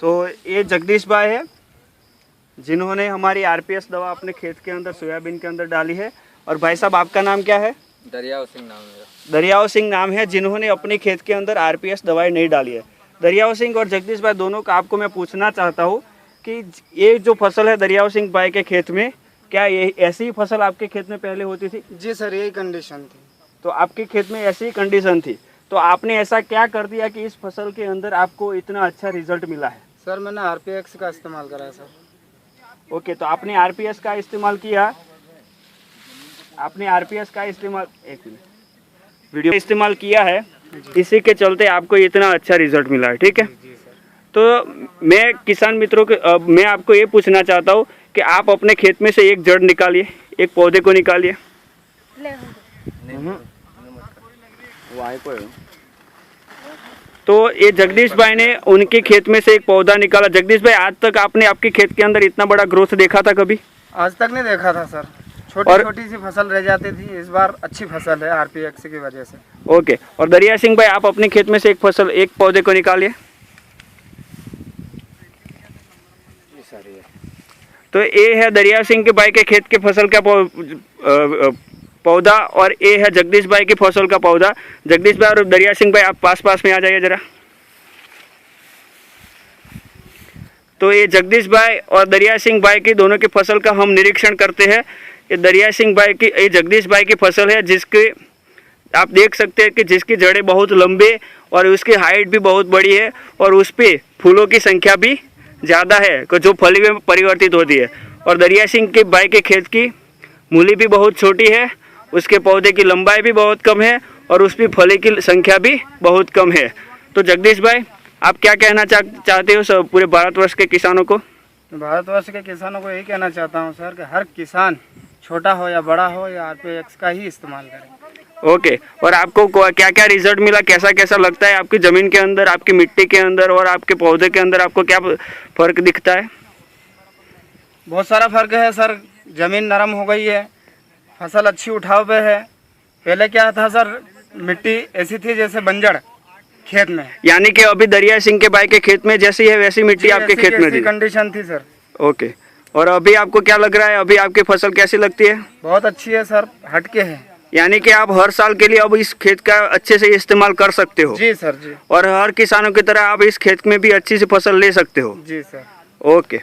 तो ये जगदीश भाई है जिन्होंने हमारी आरपीएस दवा अपने खेत के अंदर सोयाबीन के अंदर डाली है। और भाई साहब आपका नाम क्या है? दरियाव सिंह नाम है। दरियाव सिंह नाम है, जिन्होंने अपने खेत के अंदर आरपीएस दवाई नहीं डाली है। दरियाव सिंह और जगदीश भाई दोनों का आपको मैं पूछना चाहता हूँ कि ये जो फसल है दरियाव सिंह भाई के खेत में, क्या ये ऐसी ही फसल आपके खेत में पहले होती थी? जी सर, यही कंडीशन थी। तो आपके खेत में ऐसी ही कंडीशन थी, तो आपने ऐसा क्या कर दिया कि इस फसल के अंदर आपको इतना अच्छा रिजल्ट मिला है? सर मैंने आरपीएक्स का इस्तेमाल करा है सर। ओके, तो आपने आरपीएस का इस्तेमाल किया, आपने आरपीएस का इस्तेमाल, एक मिनट, वीडियो इस्तेमाल किया है, इसी के चलते आपको इतना अच्छा रिजल्ट मिला है। ठीक है, तो मैं किसान मित्रों के मैं आपको ये पूछना चाहता हूँ कि आप अपने खेत में से एक जड़ निकालिए, एक पौधे को निकालिए। तो ये जगदीश भाई ने उनके खेत में से एक पौधा निकाला। जगदीश भाई, आज तक आपने आपके खेत के अंदर इतना बड़ा ग्रोथ देखा था कभी? आज तक नहीं देखा था सर, छोटी छोटी सी फसल रह जाती थी। इस बार अच्छी फसल है आरपीएक्स की वजह से। ओके, और दरिया सिंह भाई आप अपने खेत में से एक पौधे को निकालिए। तो ये है दरिया सिंह के भाई के खेत के फसल का पौधा, और ये है जगदीश भाई की फसल का पौधा। जगदीश भाई और दरिया सिंह भाई आप पास में आ जाइए जरा। तो ये जगदीश भाई और दरिया सिंह भाई की दोनों की फसल का हम निरीक्षण करते हैं। ये दरिया सिंह भाई की, ये जगदीश भाई की फसल है जिसके आप देख सकते हैं कि जिसकी जड़ें बहुत लंबे और उसकी हाइट भी बहुत बड़ी है, और उस पर फूलों की संख्या भी ज़्यादा है जो फली में परिवर्तित होती है। और दरिया सिंह के भाई के खेत की मूली भी बहुत छोटी है, उसके पौधे की लंबाई भी बहुत कम है, और उस पर फली की संख्या भी बहुत कम है। तो जगदीश भाई आप क्या कहना चाहते हो सब पूरे भारतवर्ष के किसानों को? भारतवर्ष के किसानों को यही कहना चाहता हूँ सर कि हर किसान छोटा हो या बड़ा हो या आरपीएक्स का ही इस्तेमाल करें। ओके, और आपको क्या क्या रिजल्ट मिला, कैसा कैसा लगता है आपकी ज़मीन के अंदर, आपकी मिट्टी के अंदर और आपके पौधे के अंदर आपको क्या फ़र्क दिखता है? बहुत सारा फ़र्क है सर, ज़मीन नरम हो गई है, फसल अच्छी उठाव पे है। पहले क्या था सर, मिट्टी ऐसी थी जैसे बंजर खेत में। यानी कि अभी दरिया सिंह के भाई के खेत में जैसी है वैसी मिट्टी आपके खेत में थी? कंडीशन थी सर। ओके, और अभी आपको क्या लग रहा है, अभी आपकी फसल कैसी लगती है? बहुत अच्छी है सर, हटके है। यानी कि आप हर साल के लिए अब इस खेत का अच्छे से इस्तेमाल कर सकते हो? जी सर जी। और हर किसानों की तरह आप इस खेत में भी अच्छी सी फसल ले सकते हो? जी सर। ओके।